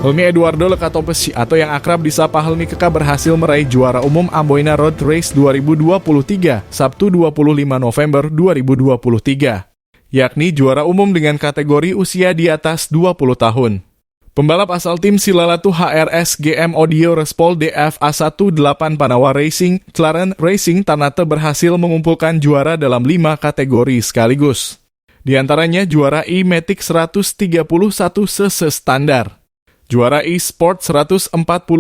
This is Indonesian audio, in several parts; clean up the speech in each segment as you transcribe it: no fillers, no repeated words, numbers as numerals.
Helmi Eduardo Lekatompes atau yang akrab disapa Helmi Keka berhasil meraih juara umum Amboina Road Race 2023, Sabtu 25 November 2023, yakni juara umum dengan kategori usia di atas 20 tahun. Pembalap asal tim Silalatu HRS GM Audio Respol DF A18 Panawa Racing, Claren Racing Ternate berhasil mengumpulkan juara dalam 5 kategori sekaligus. Di antaranya juara e-Matic 131 cc standar, juara e-Sport 140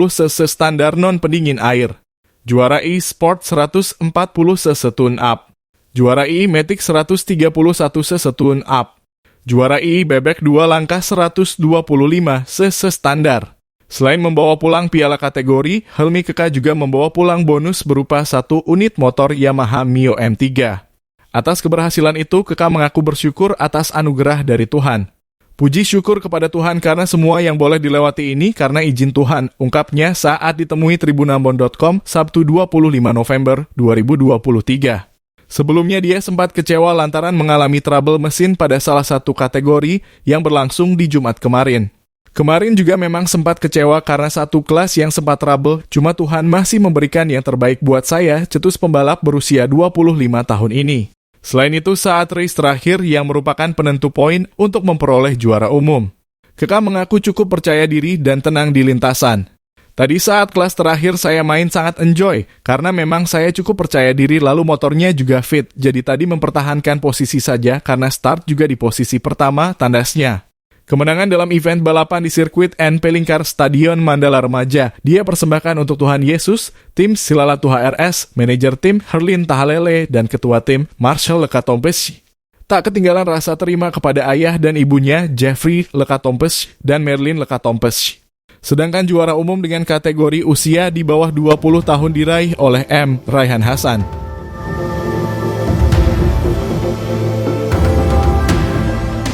cc standar non-pendingin air, juara e-Sport 140 cc tune-up, juara e-Matic 131 cc tune-up, juara e-Bebek 2 langkah 125 cc standar. Selain membawa pulang piala kategori, Helmi Keka juga membawa pulang bonus berupa 1 unit motor Yamaha Mio M3. Atas keberhasilan itu, Keka mengaku bersyukur atas anugerah dari Tuhan. Puji syukur kepada Tuhan karena semua yang boleh dilewati ini karena izin Tuhan, ungkapnya saat ditemui tribunambon.com Sabtu 25 November 2023. Sebelumnya dia sempat kecewa lantaran mengalami trouble mesin pada salah satu kategori yang berlangsung di Jumat kemarin. Kemarin juga memang sempat kecewa karena satu kelas yang sempat trouble, cuma Tuhan masih memberikan yang terbaik buat saya, cetus pembalap berusia 25 tahun ini. Selain itu, saat race terakhir yang merupakan penentu poin untuk memperoleh juara umum, Keka mengaku cukup percaya diri dan tenang di lintasan. Tadi saat kelas terakhir saya main sangat enjoy, karena memang saya cukup percaya diri lalu motornya juga fit, jadi tadi mempertahankan posisi saja karena start juga di posisi pertama tandasnya. Kemenangan dalam event balapan di sirkuit NP Lingkar Stadion Mandala Remaja dia persembahkan untuk Tuhan Yesus, tim Silalatu HRS, manajer tim Herlin Tahalele, dan ketua tim Marshall Lekatompes. Tak ketinggalan rasa terima kepada ayah dan ibunya Jeffrey Lekatompes dan Merlin Lekatompes. Sedangkan juara umum dengan kategori usia di bawah 20 tahun diraih oleh M. Raihan Hasan.